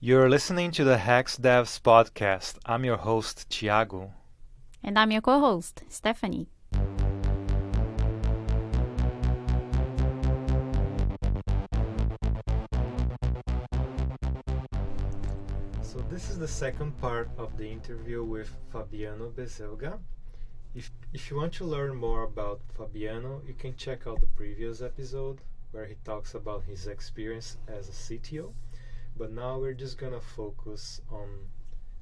You're listening to the hexdevs podcast. I'm your host, Thiago. And I'm your co-host, Stephanie. So this is the second part of the interview with Fabiano Beselga. If you want to learn more about Fabiano, you can check out the previous episode where he talks about his experience as a CTO. But now we're just gonna focus on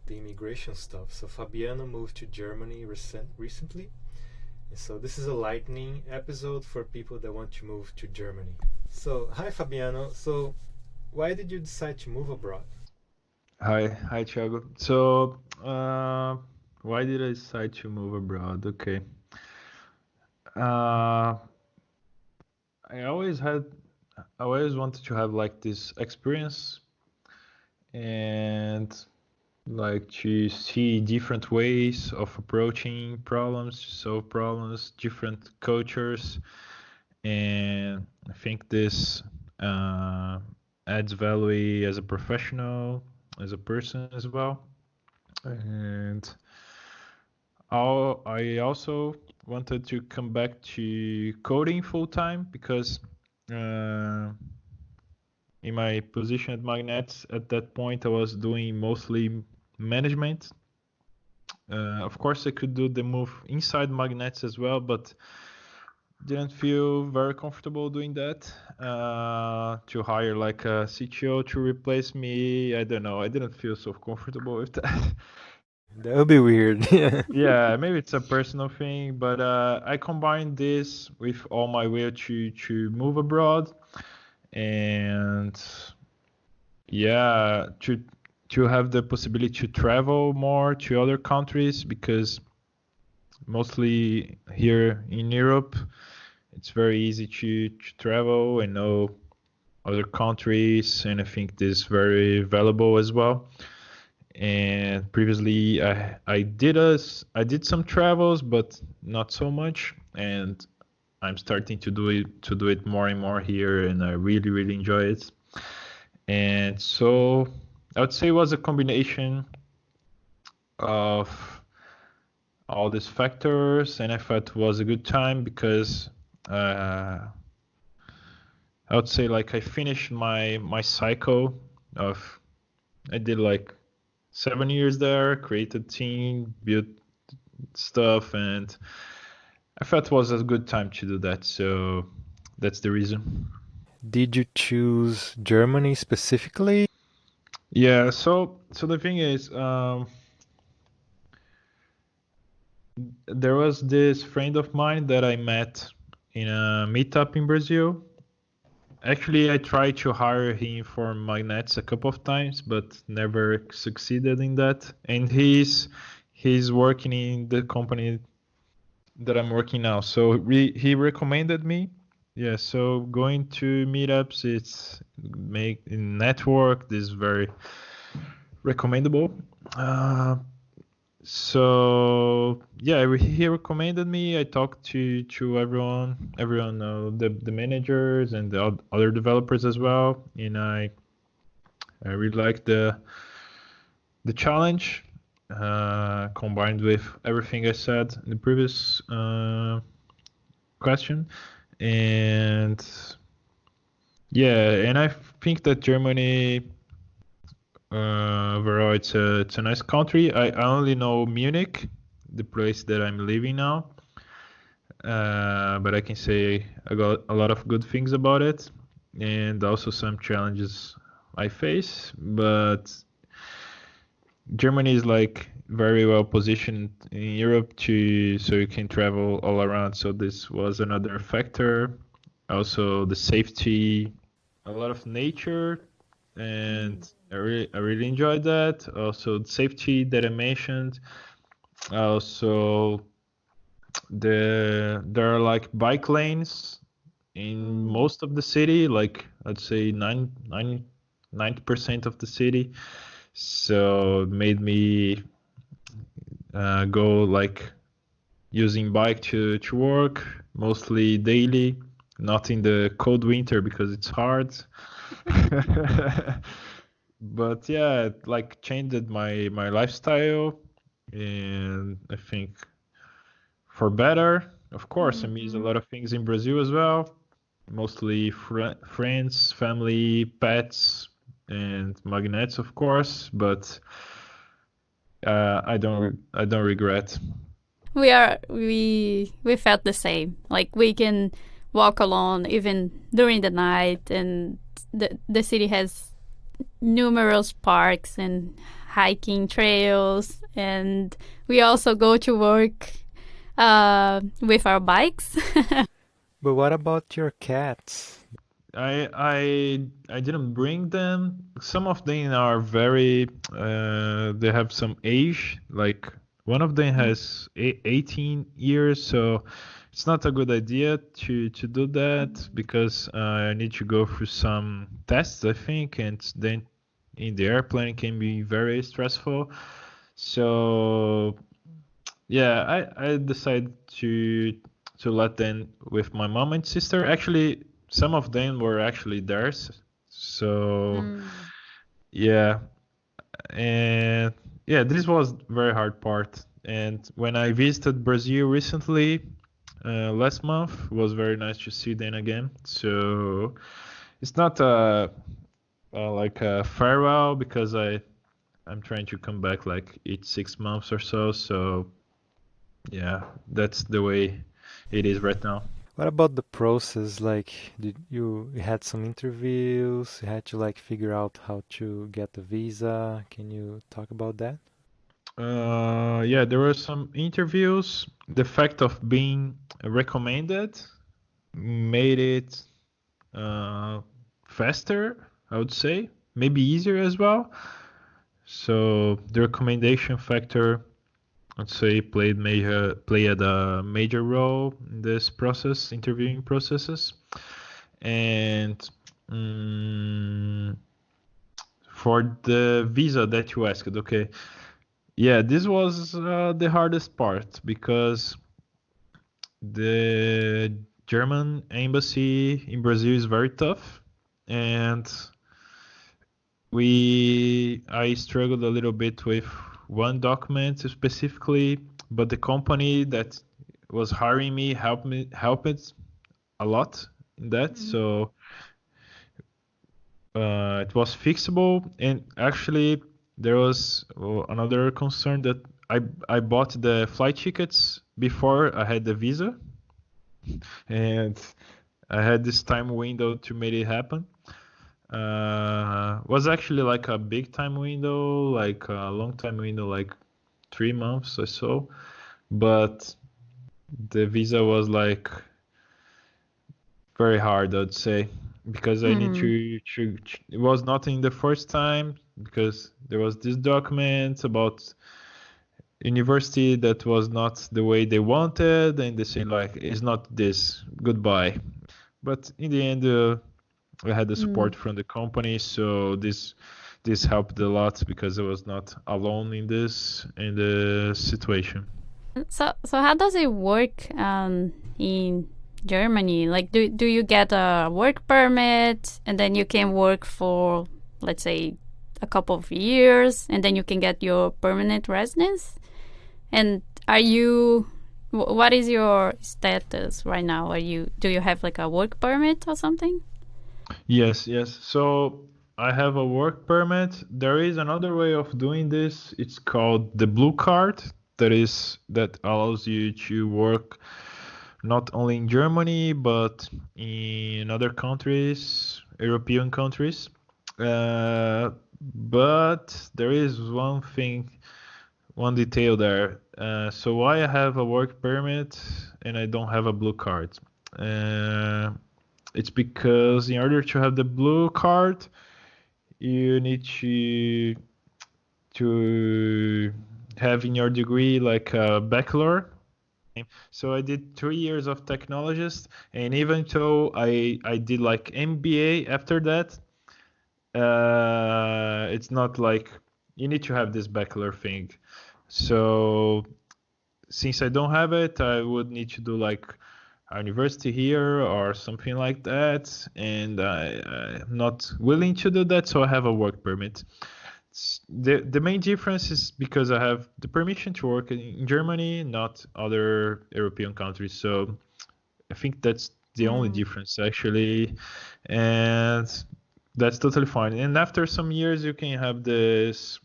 the immigration stuff. So Fabiano moved to Germany recently. And so this is a lightning episode for people that want to move to Germany. So hi Fabiano. So why did you decide to move abroad? Hi, Thiago. So, why did I decide to move abroad? Okay. Uh, I always wanted to have like this experience and like to see different ways of approaching problems, to solve problems, different cultures, and I think this adds value as a professional, as a person as well. And I also wanted to come back to coding full time because in my position at Magnets at that point I was doing mostly management. Of course, I could do the move inside Magnets as well, but didn't feel very comfortable doing that. To hire like a CTO to replace me, I don't know. I didn't feel so comfortable with that. That would be weird. Yeah, maybe it's a personal thing, but I combined this with all my will to move abroad, and yeah, to have the possibility to travel more to other countries because mostly here in Europe, it's very easy to travel and know other countries, and I think this is very valuable as well. And previously, I did some travels, but not so much, and I'm starting to do it more and more here, and I really enjoy it. And so I would say it was a combination of all these factors, and I thought it was a good time because I would say like I finished my cycle of I did like 7 years there, created team, built stuff, and I thought it was a good time to do that. So that's the reason. Did you choose Germany specifically? Yeah. So the thing is, there was this friend of mine that I met in a meetup in Brazil. Actually, I tried to hire him for Magnets a couple of times, but never succeeded in that. And he's working in the company that I'm working now. So he recommended me. Yeah, so going to meetups, it's make network. This is very recommendable. So yeah, he recommended me. I talked to everyone, the managers and the other developers as well, and I really like the challenge combined with everything I said in the previous question, and yeah, and I think that Germany. Overall, it's a nice country. I only know Munich, the place that I'm living now. But I can say I got a lot of good things about it, and also some challenges I face. But Germany is like very well positioned in Europe to so you can travel all around. So this was another factor. Also the safety, a lot of nature, and I really enjoyed that. Also the safety that I mentioned. Also there are like bike lanes in most of the city, like I'd say 90% of the city. So it made me go like using bike to work mostly daily, not in the cold winter because it's hard. but yeah, it like changed my lifestyle, and I think for better. Of course, I miss a Mhm. lot of things in Brazil as well, mostly friends, family, pets, and magnets, of course. But I don't regret. We felt the same. Like we can walk alone even during the night, and the city has numerous parks and hiking trails, and we also go to work with our bikes. But what about your cats? I didn't bring them. Some of them are very they have some age. Like one of them has 18 years, so it's not a good idea to do that because I need to go through some tests, I think, and then in the airplane can be very stressful. So yeah, I decided to let them with my mom and sister. Actually, some of them were actually theirs. So Mm. yeah, and yeah, this was very hard part. And when I visited Brazil recently, last month, was very nice to see them again. So it's not like a farewell because I'm trying to come back like each 6 months or so. So yeah, that's the way it is right now. What about the process? Like, did you had some interviews? You had to like figure out how to get the visa? Can you talk about that? Yeah, there were some interviews. The fact of being recommended made it faster, I would say, maybe easier as well. So the recommendation factor, I'd say, played a major role in this process, interviewing processes. And mm, for the visa that you asked, okay, yeah, this was the hardest part because the German embassy in Brazil is very tough, and I struggled a little bit with one document specifically, but the company that was hiring me helped a lot in that, so it was fixable. And actually, there was another concern that I bought the flight tickets before I had the visa, and I had this time window to make it happen. Was actually like a big time window, like a long time window, like 3 months or so. But the visa was like very hard, I'd say, because I need Mhm. to it was not in the first time because there was this document about university that was not the way they wanted, and they say like it's not this, goodbye. But in the end, I had the support Mm. from the company, so this helped a lot because I was not alone in the situation. So how does it work in Germany? Like, do you get a work permit and then you can work for, let's say, a couple of years, and then you can get your permanent residence? And what is your status right now? Do you have like a work permit or something? Yes, yes. So I have a work permit. There is another way of doing this. It's called the blue card. That allows you to work not only in Germany but in other countries, European countries. But there is one thing, one detail there. So why I have a work permit and I don't have a blue card? Uh, it's because in order to have the blue card, you need to have in your degree like a bachelor. So I did 3 years of technologist, and even though I did like MBA after that, it's not like you need to have this bachelor thing. So since I don't have it, I would need to do like a university here or something like that, and I'm not willing to do that, so I have a work permit. The main difference is because I have the permission to work in Germany, not other European countries. So I think that's the only difference actually, and that's totally fine. And after some years, you can have this.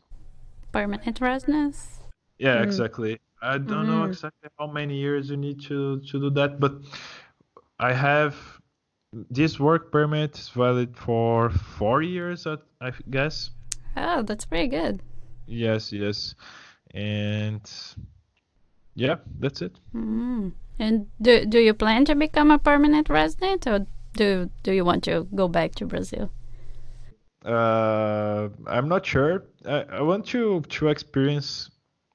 Permanent residence? Yeah, Mm. exactly. I don't know exactly how many years you need to do that, but I have this work permit is valid for 4 years, I guess. Oh, that's pretty good. Yes, yes. And yeah, that's it. Mm. And do you plan to become a permanent resident, or do you want to go back to Brazil? I'm not sure. I want to experience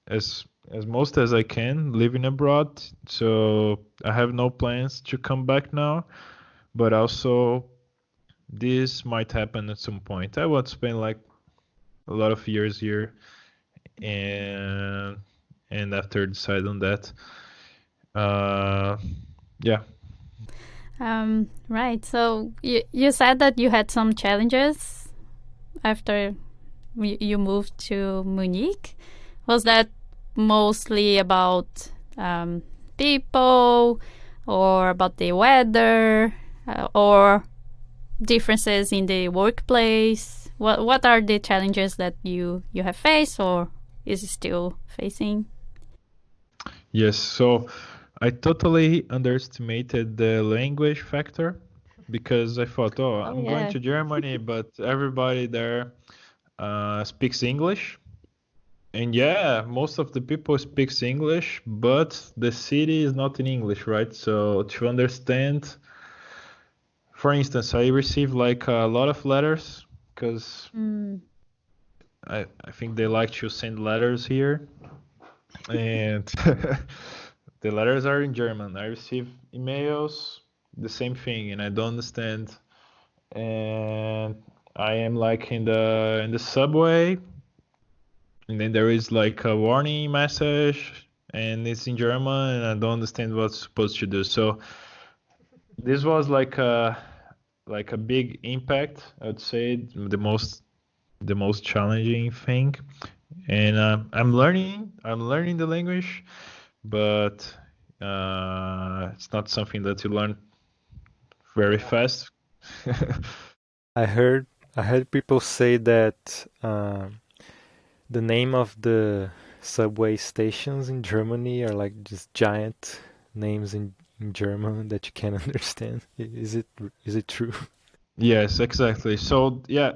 as most as I can living abroad. So I have no plans to come back now, but also this might happen at some point. I want to spend like a lot of years here and after decide on that. Yeah. Right. So you said that you had some challenges after you moved to Munich. Was that mostly about people, or about the weather, or differences in the workplace? What are the challenges that you have faced, or is still facing? Yes, so I totally underestimated the language factor because I thought, oh, I'm going Yeah. to Germany, but everybody there speaks English. And yeah, most of the people speaks English, but the city is not in English, right? So to understand, for instance, I receive like a lot of letters because I think they like to send letters here. And the letters are in German. I receive emails, the same thing, and I don't understand. And I am like in the subway, and then there is like a warning message, and it's in German, and I don't understand what's supposed to do. So this was like a big impact. I would say the most challenging thing, and I'm learning the language, but it's not something that you learn very fast. I heard people say that the name of the subway stations in Germany are like just giant names in German that you can't understand. Is it true? Yes, exactly. So yeah,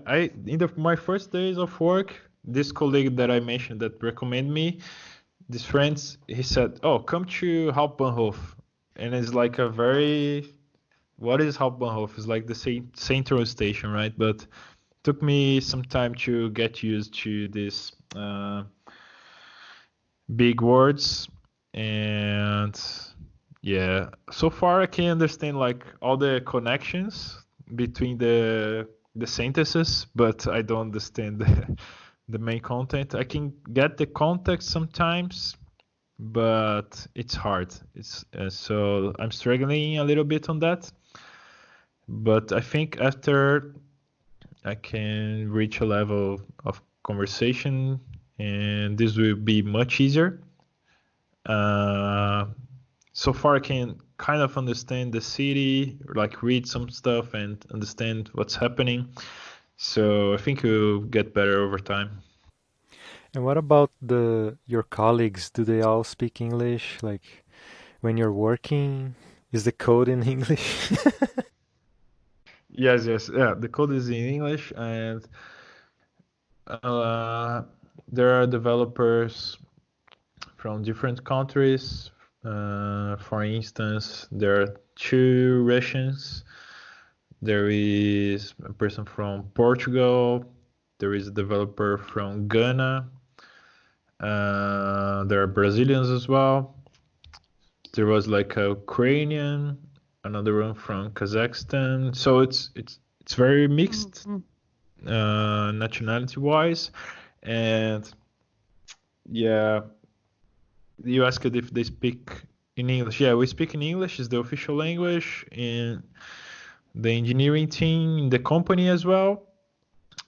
my first days of work, this colleague that I mentioned that recommended me, this friends, he said, "Oh, come to Hauptbahnhof," and it's like a very what is Hauptbahnhof? It's like the central station, right? But took me some time to get used to this big words, and yeah, so far I can understand like all the connections between the sentences, but I don't understand the main content. I can get the context sometimes, but it's hard. It's so I'm struggling a little bit on that, but I think after I can reach a level of conversation, and this will be much easier. Uh, so far, I can kind of understand the city, like read some stuff and understand what's happening. So I think it will get better over time. And what about your colleagues? Do they all speak English? Like when you're working, is the code in English? Yes, yes, yeah. The code is in English, and uh, there are developers from different countries. For instance, there are two Russians. There is a person from Portugal. There is a developer from Ghana. There are Brazilians as well. There was like a Ukrainian, another one from Kazakhstan. So it's very mixed nationality wise, and yeah, you asked if they speak In English, yeah, we speak in English. Is the official language in the engineering team, in the company as well.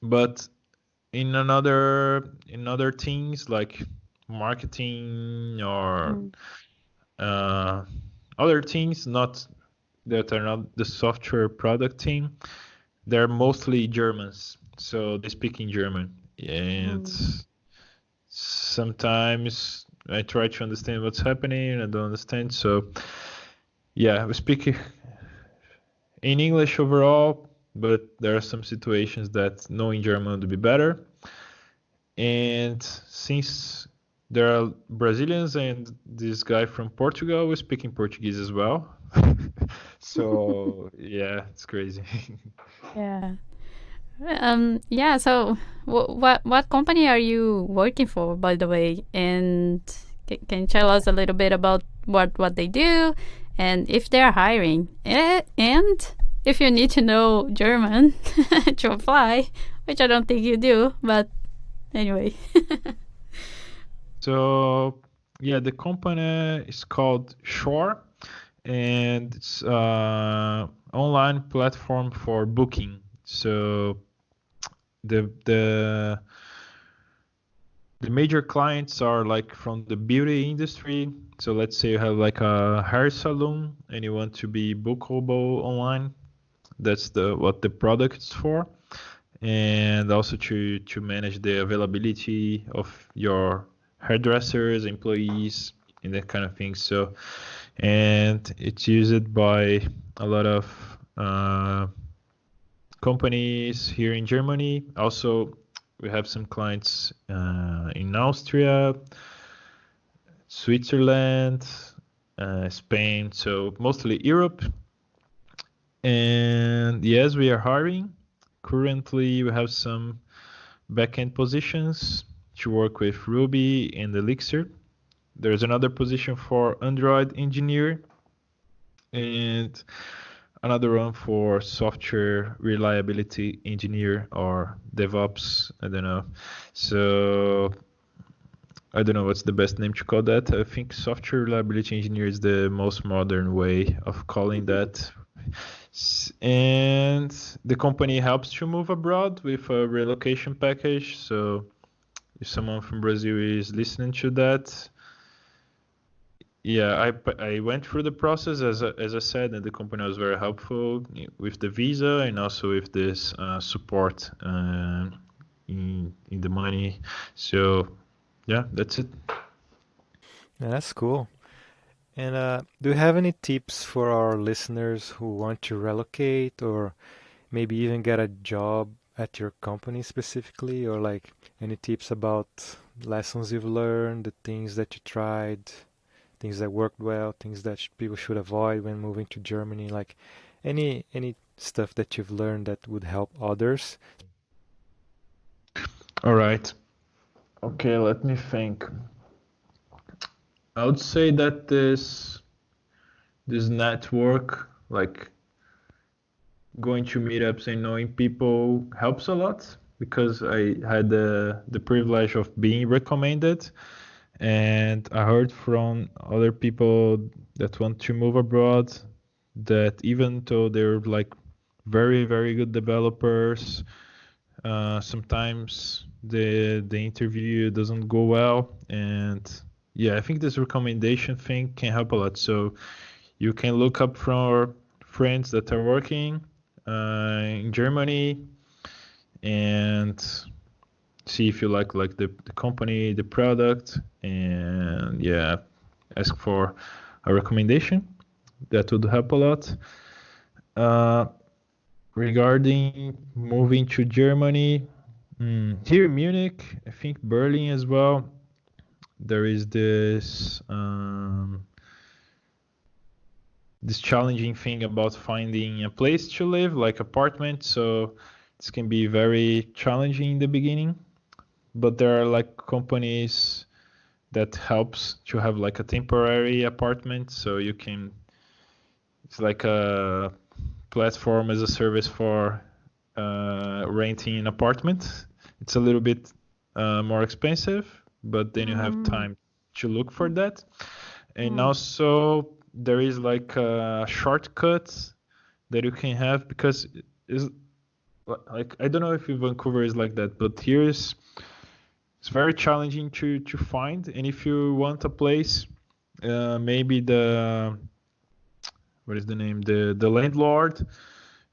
But in other things like marketing or Mm. uh, other things, not that are not the software product team, they're mostly Germans, so they speak in German. And Mm. sometimes I try to understand what's happening and I don't understand. So yeah, we speak in English overall, but there are some situations that knowing German would be better. And since there are Brazilians and this guy from Portugal, we're speaking Portuguese as well. So yeah, it's crazy. Yeah. Yeah. So, what company are you working for, by the way? And can you tell us a little bit about what they do, and if they are hiring, and if you need to know German to apply, which I don't think you do, but anyway. So yeah, the company is called Shore, and it's online platform for booking. So the the major clients are like from the beauty industry. So let's say you have like a hair salon and you want to be bookable online. That's the what the product is for. And also to manage the availability of your hairdressers, employees, and that kind of thing. So, and it's used by a lot of companies here in Germany. Also, we have some clients in Austria, Switzerland, Spain, so mostly Europe. And yes, we are hiring. Currently, we have some backend positions to work with Ruby and Elixir. There's another position for Android engineer and another one for software reliability engineer or DevOps. I don't know. So I don't know what's the best name to call that. I think software reliability engineer is the most modern way of calling that. And the company helps to move abroad with a relocation package. So if someone from Brazil is listening to that, yeah, I went through the process as I said, and the company was very helpful with the visa and also with this support in the money. So yeah, that's it. Yeah, that's cool. And do you have any tips for our listeners who want to relocate or maybe even get a job at your company specifically, or like any tips about lessons you've learned, the things that you tried, things that worked well, things that people should avoid when moving to Germany, like any stuff that you've learned that would help others? All right. Okay, let me think. I would say that this network, like going to meetups and knowing people, helps a lot because I had the privilege of being recommended, and I heard from other people that want to move abroad that even though they're like very good developers, sometimes the interview doesn't go well, and yeah, I think this recommendation thing can help a lot. So you can look up for friends that are working in Germany and see if you like the company, the product, and yeah, ask for a recommendation. That would help a lot. Uh, Regarding moving to Germany, here in Munich, I think Berlin as well, there is this challenging thing about finding a place to live, like apartment. So this can be very challenging in the beginning, but there are like companies that helps to have like a temporary apartment, so you can. It's like a platform as a service for renting an apartment. It's a little bit more expensive, but then you have Mm. time to look for that. And also there is like a shortcut that you can have, because it's like, I don't know if Vancouver is like that, but here it's very challenging to find. And if you want a place, maybe what is the name, the landlord,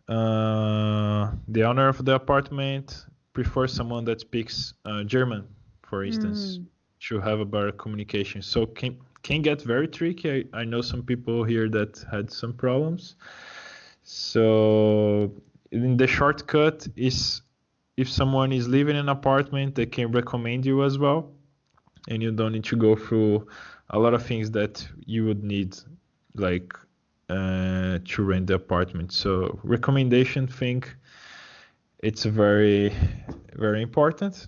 the owner of the apartment prefers someone that speaks German, for instance, to have a better communication. So can get very tricky. I know some people here that had some problems. So in the shortcut is, if someone is living in an apartment, they can recommend you as well, and you don't need to go through a lot of things that you would need, like to rent the apartment. So recommendation thing, it's very, very important.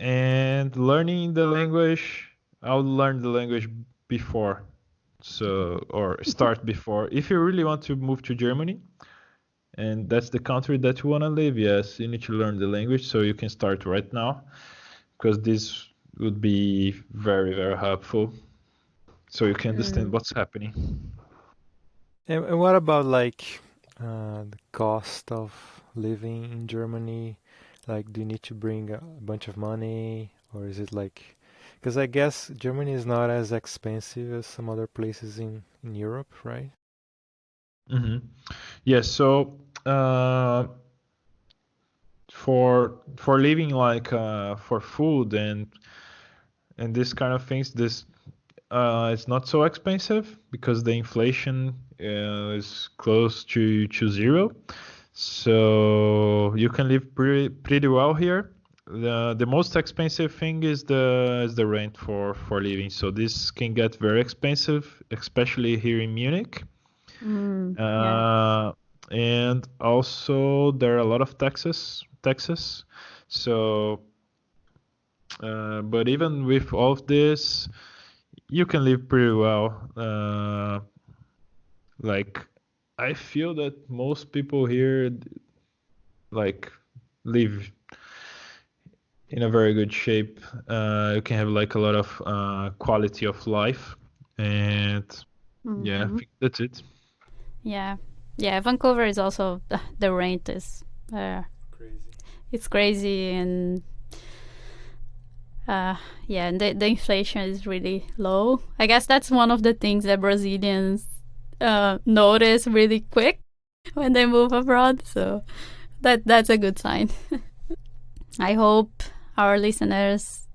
And learning the language, I would learn the language before, or start before. If you really want to move to Germany, and that's the country that you want to live, yes, you need to learn the language, so you can start right now, because this would be very, very helpful, so you can understand what's happening. And what about like the cost of living in Germany? Like, do you need to bring a bunch of money, or is it like, because I guess Germany is not as expensive as some other places in Europe, right? Mm-hmm. Yes. So for living, like for food and this kind of things, this it's not so expensive, because the inflation is close to zero. So you can live pretty well here. The most expensive thing is the rent for living. So this can get very expensive, especially here in Munich. Yeah. And also there are a lot of taxes. So, but even with all of this, you can live pretty well. Like, I feel that most people here like live in a very good shape. You can have like a lot of quality of life, and yeah, I think that's it. Yeah. Vancouver is also, the rent is Crazy. it's crazy, and and the inflation is really low. I guess that's one of the things that Brazilians notice really quick when they move abroad. So that's a good sign. I hope our listeners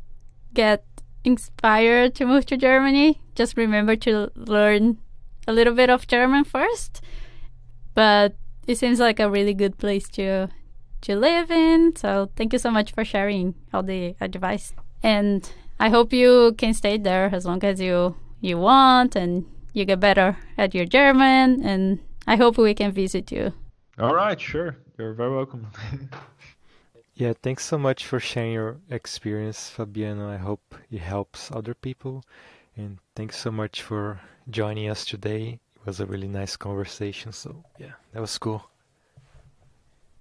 get inspired to move to Germany. Just remember to learn a little bit of German first. But it seems like a really good place to live in. So thank you so much for sharing all the advice. And I hope you can stay there as long as you want, and you get better at your German. And I hope we can visit you. All right, sure. You're very welcome. Yeah, thanks so much for sharing your experience, Fabiano. I hope it helps other people. And thanks so much for joining us today. It was a really nice conversation. So yeah, that was cool.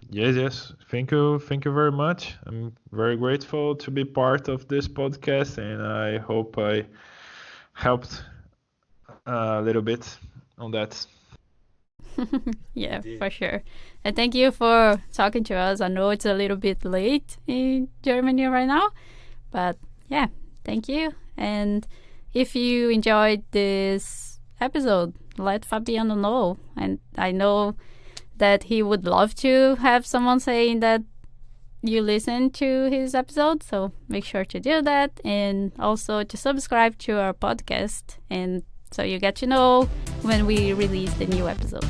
Yes. Thank you very much. I'm very grateful to be part of this podcast, and I hope I helped a little bit on that. Yeah, for sure. And thank you for talking to us. I know it's a little bit late in Germany right now, but yeah, thank you. And if you enjoyed this episode, let Fabiano know. And I know that he would love to have someone saying that you listen to his episode. So make sure to do that, and also to subscribe to our podcast, and so you get to know when we release the new episodes.